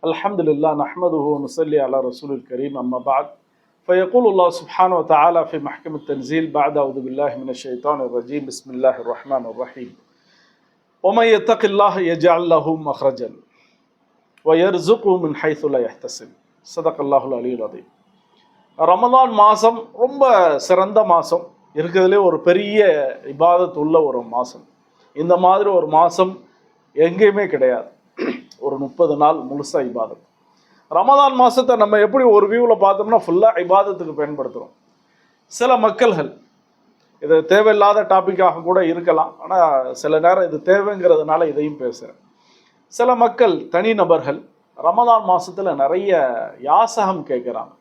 الحمد لله نحمده ونصلي على رسول الكريم أما بعد فيقول الله سبحانه وتعالى في محكم التنزيل بعد أعوذ بالله من الشيطان الرجيم بسم الله الرحمن الرحيم ومن يتق الله يجعل له مخرجا ويرزقه من حيث لا يحتسب صدق الله العلي العظيم. ரமதான் மாதம் ரொம்ப சிறந்த மாதம், இருக்கிறதுலே ஒரு பெரிய இபாதத் உள்ள ஒரு மாதம். இந்த மாதிரி ஒரு மாதம் எங்கேயுமே கிடையாது. ஒரு 30 நாள் முழுசாக இபாதத். ரமதான் மாதத்தை நம்ம எப்படி ஒரு வியூவில் பார்த்தோம்னா ஃபுல்லாக இபாதத்துக்கு பயன்படுத்துகிறோம். சில மக்கள்கள் இது தேவையில்லாத டாப்பிக்காக கூட இருக்கலாம், ஆனால் சில நேரம் இது தேவைங்கிறதுனால இதையும் பேசுகிறேன். சில மக்கள் தனிநபர்கள் ரமதான் மாதத்தில் நிறைய யாசகம் கேட்குறாங்க,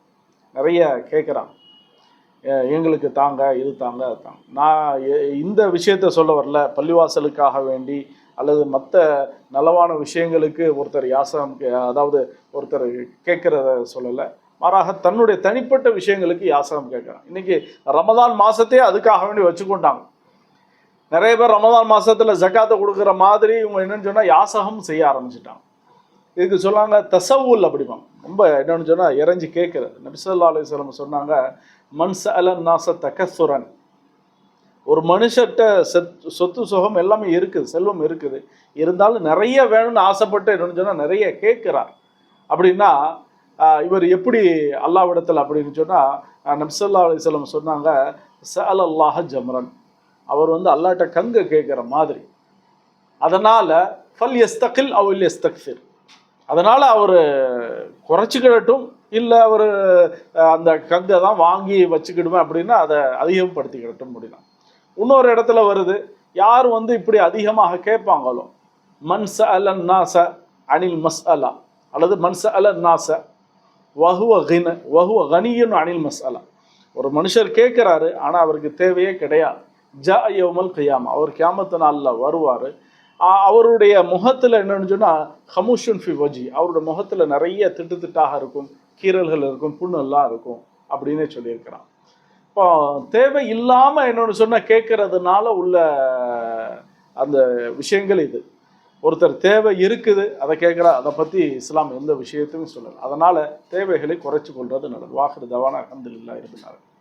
எங்களுக்கு தாங்க, இது தாங்க, அது தாங்க. நான் இந்த விஷயத்த சொல்ல வரல, பள்ளிவாசலுக்காக வேண்டி அல்லது மற்ற நலவான விஷயங்களுக்கு ஒருத்தர் யாசகம் அதாவது ஒருத்தர் கேட்குறத சொல்லலை, மாறாக தன்னுடைய தனிப்பட்ட விஷயங்களுக்கு யாசகம் கேட்குறாங்க. இன்றைக்கி ரமதான் மாதத்தையே அதுக்காக வேண்டி வச்சுக்கொண்டாங்க. நிறைய பேர் ரமதான் மாதத்தில் ஜக்காத்தை கொடுக்குற மாதிரி இவங்க என்னென்னு சொன்னால் யாசகம் செய்ய ஆரம்பிச்சிட்டாங்க. இதுக்கு சொன்னாங்க தசவுல் அப்படிப்பாங்க. ரொம்ப என்னென்னு சொன்னால் இறைஞ்சி கேட்குறது. நபி ஸல்லல்லாஹு அலைஹி வஸல்லம் சொன்னாங்க, மன் சஅலன் நாஸ தகஸ்ஸுரன். ஒரு மனுஷர்கிட்ட சொத்து சுகம் எல்லாமே இருக்குது, செல்வம் இருக்குது, இருந்தாலும் நிறைய வேணும்னு ஆசைப்பட்டு என்னென்னு சொன்னால் நிறைய கேட்குறார். அப்படின்னா இவர் எப்படி அல்லாஹ்விடத்தில் அப்படின்னு சொன்னால் நபி ஸல்லல்லாஹு அலைஹி வஸல்லம் சொன்னாங்க, சஅலல்லாஹ ஜம்ரன். அவர் அல்லாஹ்ட்ட கங்க கேட்குற மாதிரி. அதனால் ஃபல் யஸ்தகில் அவ் யஸ்தக்ஸிர். அதனால் அவர் குறைச்சிக்கிடட்டும், இல்லை அவர் அந்த கங்கை தான் வாங்கி வச்சுக்கிடுவேன் அப்படின்னா அதை அதிகப்படுத்திக்கிடட்டும் அப்படின்னா. இன்னொரு இடத்துல வருது, யார் இப்படி அதிகமாக கேட்பாங்களோ, மன் சஅலன் நாஸ அனில் மஸ்அலா அல்லது மன் சஅலன் நாஸ வஹுவ கனியுன் அனில் மஸ்அலா. ஒரு மனுஷர் கேட்குறாரு, ஆனால் அவருக்கு தேவையே கிடையாது. ஜா யௌமல் கியாமா, அவர் கியாமத்து நாளில் வருவார். அவருடைய முகத்தில் என்னன்னு சொன்னால் ஹமுஷுன் ஃபி வஜி, அவருடைய முகத்தில் நிறைய திட்டாக இருக்கும், கீறல்கள் இருக்கும், புண்ணெல்லாம் இருக்கும் அப்படின்னே சொல்லியிருக்கிறான். இப்போ தேவை இல்லாமல் என்னொன்று சொன்னால் கேட்கறதுனால உள்ள அந்த விஷயங்கள் இது. ஒருத்தர் தேவை இருக்குது, அதை கேட்குறா, அதை பற்றி இஸ்லாம் எந்த விஷயத்தையும் சொல்லலை. அதனால் தேவைகளை குறைச்சி கொள்வது நல்லது. வாஹிர் தவானா அல்ஹம்துலில்லாஹி ரப்பில் ஆலமீன்.